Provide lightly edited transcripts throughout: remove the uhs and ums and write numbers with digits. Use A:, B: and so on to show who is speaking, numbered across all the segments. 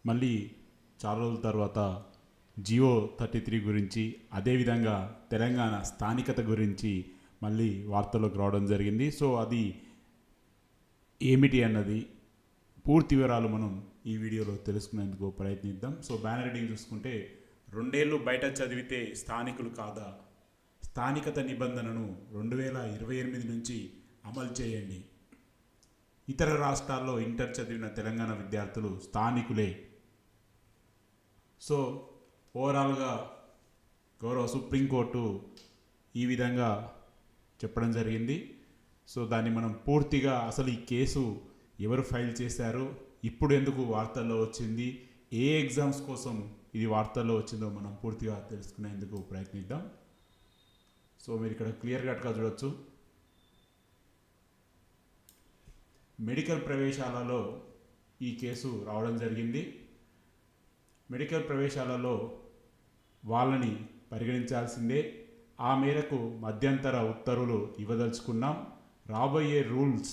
A: మళ్ళీ చాలా రోజుల తర్వాత జియో 33 గురించి, అదేవిధంగా తెలంగాణ స్థానికత గురించి మళ్ళీ వార్తల్లోకి రావడం జరిగింది. సో అది ఏమిటి అన్నది పూర్తి వివరాలు మనం ఈ వీడియోలో తెలుసుకునేందుకు ప్రయత్నిద్దాం. సో బ్యానర్ రీడింగ్ చూసుకుంటే, 2 ఏళ్ళు బయట చదివితే స్థానికులు కాదా, స్థానికత నిబంధనను 2028 నుంచి అమలు చేయండి, ఇతర రాష్ట్రాల్లో ఇంటర్ చదివిన తెలంగాణ విద్యార్థులు స్థానికులే. సో ఓవరాల్గా గౌరవ సుప్రీంకోర్టు ఈ విధంగా చెప్పడం జరిగింది. సో దాన్ని మనం పూర్తిగా, అసలు ఈ కేసు ఎవరు ఫైల్ చేశారు, ఇప్పుడు ఎందుకు వార్తల్లో వచ్చింది, ఏ ఎగ్జామ్స్ కోసం ఇది వార్తల్లో వచ్చిందో మనం పూర్తిగా తెలుసుకునేందుకు ప్రయత్నిద్దాం. సో మీరు ఇక్కడ క్లియర్ కట్గా చూడొచ్చు, మెడికల్ ప్రవేశాలలో ఈ కేసు రావడం జరిగింది. మెడికల్ ప్రవేశాలలో వాళ్ళని పరిగణించాల్సిందే, ఆ మేరకు మధ్యంతర ఉత్తర్వులు ఇవ్వదలుచుకున్నాం. రాబోయే రూల్స్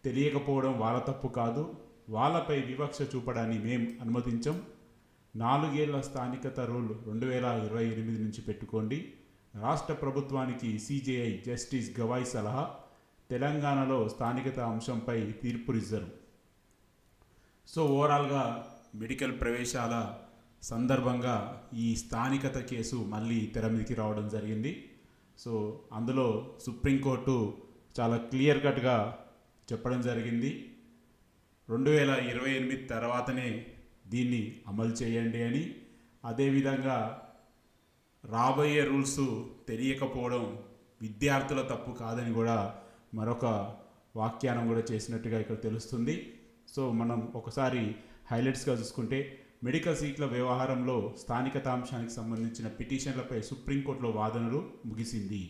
A: తెలియకపోవడం వాళ్ళ తప్పు కాదు, వాళ్ళపై వివక్ష చూపడాన్ని మేం అనుమతించం. 4 ఏళ్ల స్థానికత రూల్ 2028 నుంచి పెట్టుకోండి. రాష్ట్ర ప్రభుత్వానికి సిజేఐ జస్టిస్ గవాయ్ సలహా, తెలంగాణలో స్థానికత అంశంపై తీర్పు రిజర్వ్. సో ఓవరాల్గా మెడికల్ ప్రవేశాల సందర్భంగా ఈ స్థానికత కేసు మళ్ళీ తెర మీదకి రావడం జరిగింది. సో అందులో సుప్రీంకోర్టు చాలా క్లియర్ కట్గా చెప్పడం జరిగింది, 2028 తర్వాతనే దీన్ని అమలు చేయండి అని. అదేవిధంగా రాబోయే రూల్స్ తెలియకపోవడం విద్యార్థుల తప్పు కాదని కూడా మరొక వ్యాఖ్యానం కూడా చేసినట్టుగా ఇక్కడ తెలుస్తుంది. సో మనం ఒకసారి హైలైట్స్గా చూసుకుంటే, మెడికల్ సీట్ల వ్యవహారంలో స్థానికత అంశానికి సంబంధించిన పిటిషన్లపై సుప్రీంకోర్టులో వాదనలు ముగిసింది.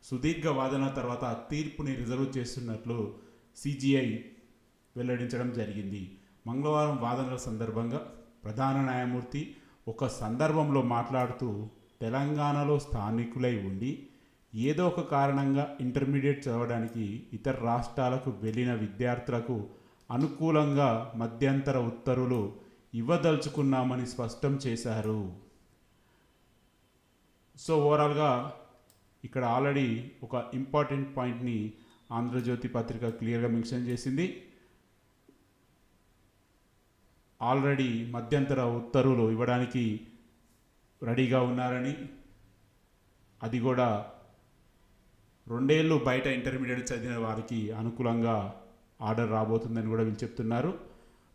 A: సుదీర్ఘ వాదన తర్వాత తీర్పుని రిజర్వ్ చేస్తున్నట్లు సిజిఐ వెల్లడించడం జరిగింది. మంగళవారం వాదనల సందర్భంగా ప్రధాన న్యాయమూర్తి ఒక సందర్భంలో మాట్లాడుతూ, తెలంగాణలో స్థానికులై ఉండి ఏదో ఒక కారణంగా ఇంటర్మీడియట్ చదవడానికి ఇతర రాష్ట్రాలకు వెళ్ళిన విద్యార్థులకు అనుకూలంగా మధ్యంతర ఉత్తర్వులు ఇవ్వదలుచుకున్నామని స్పష్టం చేశారు. సో ఓవరాల్గా ఇక్కడ ఆల్రెడీ ఒక ఇంపార్టెంట్ పాయింట్ని ఆంధ్రజ్యోతి పత్రిక క్లియర్గా మెన్షన్ చేసింది. ఆల్రెడీ మధ్యంతర ఉత్తర్వులు ఇవ్వడానికి రెడీగా ఉన్నారని, అది కూడా 2 ఏళ్ళు బయట ఇంటర్మీడియట్ చదివిన వారికి అనుకూలంగా ఆర్డర్ రాబోతుందని కూడా వీళ్ళు చెప్తున్నారు.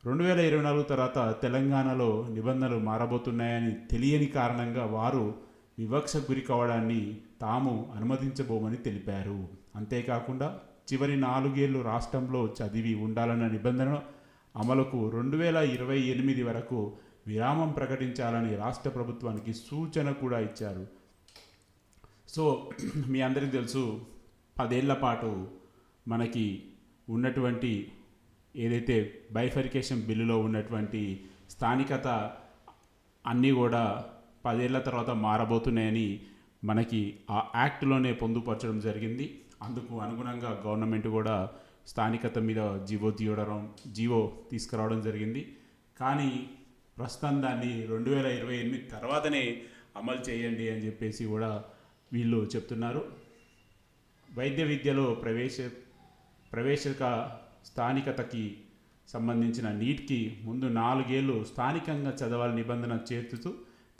A: 2024 తర్వాత తెలంగాణలో నిబంధనలు మారబోతున్నాయని తెలియని కారణంగా వారు వివక్ష గురి కావడాన్ని తాము అనుమతించబోమని తెలిపారు. అంతేకాకుండా చివరి 4 ఏళ్ళు రాష్ట్రంలో చదివి ఉండాలన్న నిబంధన అమలుకు 2028 వరకు విరామం ప్రకటించాలని రాష్ట్ర ప్రభుత్వానికి సూచన కూడా ఇచ్చారు. సో మీ అందరికీ తెలుసు, 10 ఏళ్ల పాటు మనకి ఉన్నటువంటి ఏదైతే బైఫర్కేషన్ బిల్లులో ఉన్నటువంటి స్థానికత అన్నీ కూడా 10 ఏళ్ల తర్వాత మారబోతున్నాయని మనకి ఆ యాక్ట్లోనే పొందుపరచడం జరిగింది. అందుకు అనుగుణంగా గవర్నమెంట్ కూడా స్థానికత మీద జీవో తీసుకురావడం జరిగింది. కానీ ప్రస్తుతం దాన్ని 2028 తర్వాతనే అమలు చేయండి అని చెప్పేసి కూడా వీళ్ళు చెప్తున్నారు. వైద్య విద్యలో ప్రవేశక స్థానికతకి సంబంధించిన నీట్కి ముందు 4 ఏళ్ళు స్థానికంగా చదవాలని నిబంధన చేర్చుతూ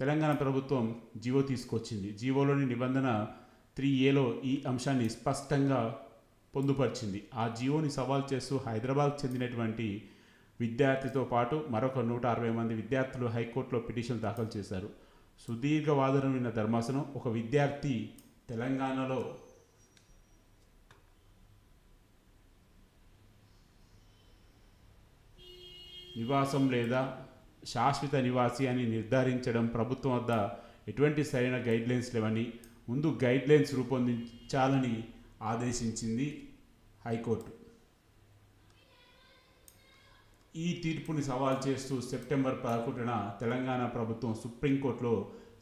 A: తెలంగాణ ప్రభుత్వం జీవో తీసుకొచ్చింది. జీవోలోని నిబంధన 3Aలో ఈ అంశాన్ని స్పష్టంగా పొందుపరిచింది. ఆ జీవోని సవాల్ చేస్తూ హైదరాబాద్కు చెందినటువంటి విద్యార్థితో పాటు మరొక 160 మంది విద్యార్థులు హైకోర్టులో పిటిషన్ దాఖలు చేశారు. సుదీర్ఘ వాదన విన్న ధర్మాసనం, ఒక విద్యార్థి తెలంగాణలో నివాసం లేదా శాశ్వత నివాసి అని నిర్ధారించడం ప్రభుత్వం వద్ద ఎటువంటి సరైన గైడ్లైన్స్ లేవని, ముందు గైడ్లైన్స్ రూపొందించాలని ఆదేశించింది హైకోర్టు. ఈ తీర్పుని సవాల్ చేస్తూ సెప్టెంబర్ 11న తెలంగాణ ప్రభుత్వం సుప్రీంకోర్టులో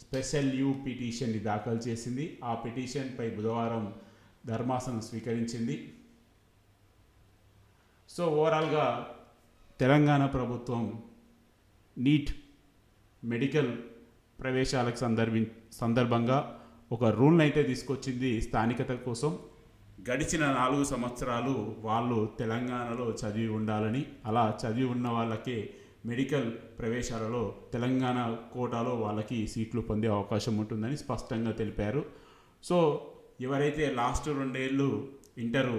A: స్పెషల్ లీవ్ పిటిషన్ని దాఖలు చేసింది. ఆ పిటిషన్పై బుధవారం ధర్మాసనం స్వీకరించింది. సో ఓవరాల్గా తెలంగాణ ప్రభుత్వం నీట్ మెడికల్ ప్రవేశాలకు సందర్భంగా ఒక రూల్ని అయితే తీసుకొచ్చింది స్థానికత కోసం. గడిచిన 4 సంవత్సరాలు వాళ్ళు తెలంగాణలో చదివి ఉండాలని, అలా చదివి ఉన్న వాళ్ళకే మెడికల్ ప్రవేశాలలో తెలంగాణ కోటాలో వాళ్ళకి సీట్లు పొందే అవకాశం ఉంటుందని స్పష్టంగా తెలిపారు. సో ఎవరైతే లాస్ట్ 2 ఏళ్ళు ఇంటరు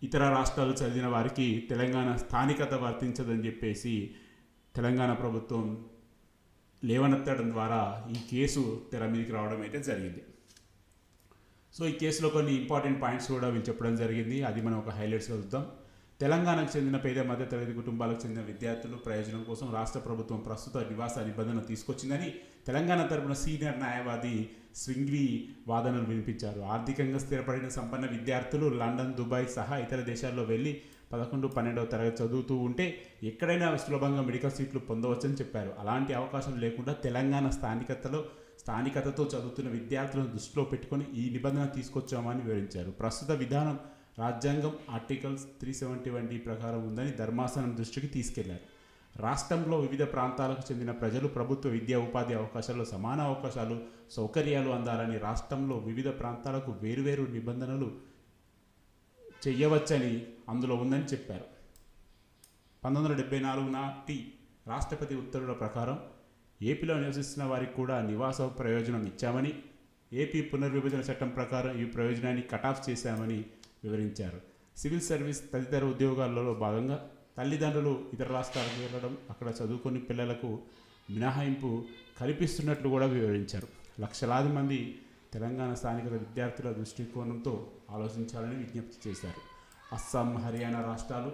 A: ఇతర రాష్ట్రాలు చదివిన వారికి తెలంగాణ స్థానికత వర్తించదని చెప్పేసి తెలంగాణ ప్రభుత్వం లేవనెత్తడం ద్వారా ఈ కేసు తెర మీదకి రావడం అయితే జరిగింది. సో ఈ కేసులో కొన్ని ఇంపార్టెంట్ పాయింట్స్ కూడా వీళ్ళు చెప్పడం జరిగింది. అది మనం ఒక హైలైట్స్ చూద్దాం. తెలంగాణకు చెందిన పేద మధ్యతరగతి కుటుంబాలకు చెందిన విద్యార్థులు ప్రయోజనం కోసం రాష్ట్ర ప్రభుత్వం ప్రస్తుత నివాస నిబంధన తీసుకొచ్చిందని తెలంగాణ తరపున సీనియర్ న్యాయవాది స్వింగ్లీ వాదనలు వినిపించారు. ఆర్థికంగా స్థిరపడిన సంపన్న విద్యార్థులు లండన్, దుబాయ్ సహా ఇతర దేశాల్లో వెళ్ళి 11, 12వ తరగతి చదువుతూ ఉంటే ఎక్కడైనా సులభంగా మెడికల్ సీట్లు పొందవచ్చని చెప్పారు. అలాంటి అవకాశం లేకుండా తెలంగాణ స్థానికతతో చదువుతున్న విద్యార్థులను దృష్టిలో పెట్టుకొని ఈ నిబంధన తీసుకొచ్చామని వివరించారు. ప్రస్తుత విధానం రాజ్యాంగం ఆర్టికల్స్ 371 ప్రకారం ఉందని ధర్మాసనం దృష్టికి తీసుకెళ్లారు. రాష్ట్రంలో వివిధ ప్రాంతాలకు చెందిన ప్రజలు ప్రభుత్వ విద్యా ఉపాధి అవకాశాల్లో సమాన అవకాశాలు, సౌకర్యాలు అందాలని రాష్ట్రంలో వివిధ ప్రాంతాలకు వేరువేరు నిబంధనలు చేయవచ్చని అందులో ఉందని చెప్పారు. 1974 నాటి రాష్ట్రపతి ఉత్తర్వుల ప్రకారం ఏపీలో నివసిస్తున్న వారికి కూడా నివాస ప్రయోజనం ఇచ్చామని, ఏపీ పునర్విభజన చట్టం ప్రకారం ఈ ప్రయోజనాన్ని కటాఫ్ చేశామని వివరించారు. సివిల్ సర్వీస్ తదితర ఉద్యోగాలలో భాగంగా తల్లిదండ్రులు ఇతర రాష్ట్రాలకు వెళ్ళడం, అక్కడ చదువుకుని పిల్లలకు మినహాయింపు కల్పిస్తున్నట్లు కూడా వివరించారు. లక్షలాది మంది తెలంగాణ స్థానిక విద్యార్థుల దృష్టికోణంతో ఆలోచించాలని విజ్ఞప్తి చేశారు. అస్సాం, హర్యానా రాష్ట్రాలు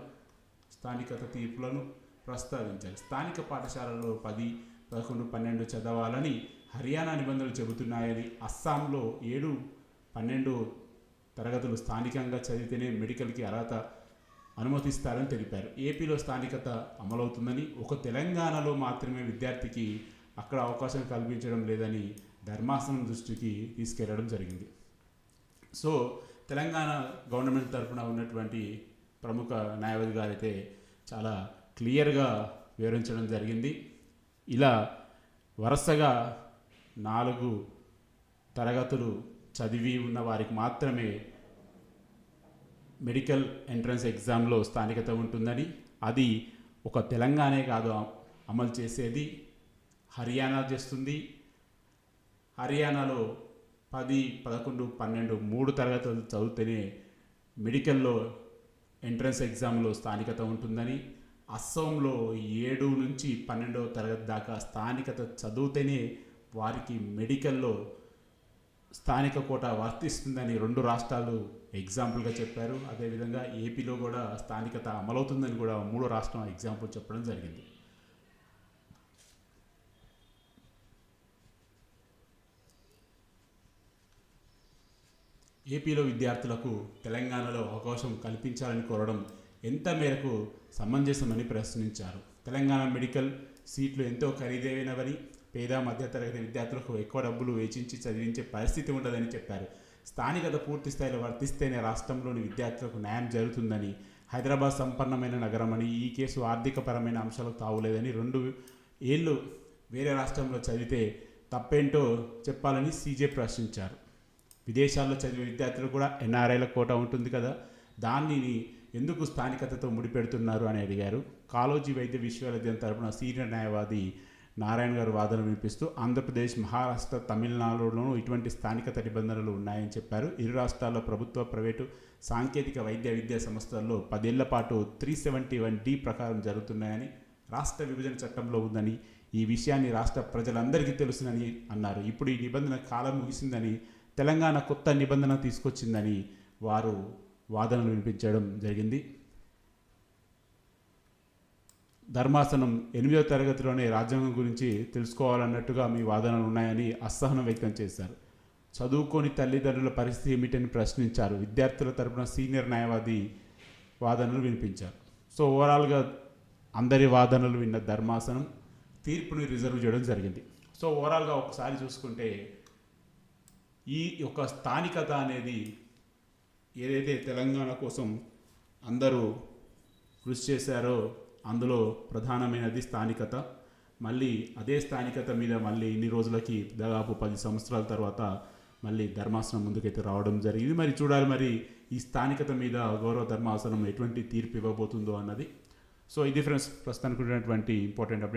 A: స్థానికత తీర్పులను ప్రస్తావించారు. స్థానిక పాఠశాలలో 10, 11, 12 చదవాలని హర్యానా నిబంధనలు చెబుతున్నాయని, అస్సాంలో 7, 12 తరగతులు స్థానికంగా చదివితేనే మెడికల్కి అర్హత అనుమతిస్తారని తెలిపారు. ఏపీలో స్థానికత అమలవుతుందని, ఒక తెలంగాణలో మాత్రమే విద్యార్థికి అక్కడ అవకాశం కల్పించడం లేదని ధర్మాసనం దృష్టికి తీసుకెళ్లడం జరిగింది. సో తెలంగాణ గవర్నమెంట్ తరఫున ఉన్నటువంటి ప్రముఖ న్యాయవాది గారైతే చాలా క్లియర్గా వివరించడం జరిగింది. ఇలా వరుసగా 4 తరగతులు చదివి ఉన్న వారికి మాత్రమే మెడికల్ ఎంట్రన్స్ ఎగ్జామ్లో స్థానికత ఉంటుందని, అది ఒక తెలంగాణే కాదు అమలు చేసేది, హర్యానా చేస్తుంది. హర్యానాలో 10, 11, 12 3 తరగతులు చదివితేనే మెడికల్లో ఎంట్రన్స్ ఎగ్జామ్లో స్థానికత ఉంటుందని, అస్సాంలో 7 నుంచి 12వ తరగతి దాకా స్థానికత చదివితేనే వారికి మెడికల్లో స్థానిక కోట వర్తిస్తుందని 2 రాష్ట్రాలు ఎగ్జాంపుల్గా చెప్పారు. అదేవిధంగా ఏపీలో కూడా స్థానికత అమలవుతుందని కూడా 3వ రాష్ట్రం ఎగ్జాంపుల్ చెప్పడం జరిగింది. ఏపీలో విద్యార్థులకు తెలంగాణలో అవకాశం కల్పించాలని కోరడం ఎంత మేరకు సమంజసమని ప్రశ్నించారు. తెలంగాణ మెడికల్ సీట్లు ఎంతో ఖరీదైనవని, పేద మధ్యతరగతి విద్యార్థులకు ఎక్కువ డబ్బులు వెచ్చించి చదివించే పరిస్థితి ఉండదని చెప్పారు. స్థానికత పూర్తి స్థాయిలో వర్తిస్తేనే రాష్ట్రంలోని విద్యార్థులకు న్యాయం జరుగుతుందని, హైదరాబాద్ సంపన్నమైన నగరమని, ఈ కేసు ఆర్థికపరమైన అంశాలకు తావులేదని, 2 ఏళ్ళు వేరే రాష్ట్రంలో చదివితే తప్పేంటో చెప్పాలని సీజే ప్రశ్నించారు. విదేశాల్లో చదివే విద్యార్థులు కూడా ఎన్ఆర్ఐల కోట ఉంటుంది కదా, దాన్ని ఎందుకు స్థానికతతో ముడిపెడుతున్నారు అని అడిగారు. కాళోజీ వైద్య విశ్వవిద్యాలయం తరపున సీనియర్ న్యాయవాది నారాయణ గారు వాదన వినిపిస్తూ ఆంధ్రప్రదేశ్, మహారాష్ట్ర, తమిళనాడులోనూ ఇటువంటి స్థానికత నిబంధనలు ఉన్నాయని చెప్పారు. ఇరు రాష్ట్రాల్లో ప్రభుత్వ, ప్రైవేటు సాంకేతిక విద్యా సంస్థల్లో 10 ఏళ్ల పాటు 371D ప్రకారం జరుగుతున్నాయని, రాష్ట్ర విభజన చట్టంలో ఉందని, ఈ విషయాన్ని రాష్ట్ర ప్రజలందరికీ తెలుసునని అన్నారు. ఇప్పుడు ఈ నిబంధన కాలం ముగిసిందని, తెలంగాణ కొత్త నిబంధన తీసుకొచ్చిందని వారు వాదనలు వినిపించడం జరిగింది. ధర్మాసనం 8వ తరగతిలోనే రాజ్యాంగం గురించి తెలుసుకోవాలన్నట్టుగా మీ వాదనలు ఉన్నాయని అసహనం వ్యక్తం చేశారు. చదువుకోని తల్లిదండ్రుల పరిస్థితి ఏమిటని ప్రశ్నించారు. విద్యార్థుల తరపున సీనియర్ న్యాయవాది వాదనలు వినిపించారు. సో ఓవరాల్గా అందరి వాదనలు విన్న ధర్మాసనం తీర్పుని రిజర్వ్ చేయడం జరిగింది. సో ఓవరాల్గా ఒకసారి చూసుకుంటే ఈ యొక్క స్థానికత అనేది ఏదైతే తెలంగాణ కోసం అందరూ కృషి చేశారో అందులో ప్రధానమైనది స్థానికత. మళ్ళీ అదే స్థానికత మీద మళ్ళీ ఇన్ని రోజులకి దాదాపు 10 సంవత్సరాల తర్వాత మళ్ళీ ధర్మాసనం ముందుకైతే రావడం జరిగింది. మరి చూడాలి మరి ఈ స్థానికత మీద గౌరవ ధర్మాసనం ఎటువంటి తీర్పు ఇవ్వబోతుందో అన్నది. సో ఇది ఫ్రెండ్స్ ప్రస్తుతానికి ఉన్నటువంటి ఇంపార్టెంట్ అప్డేట్.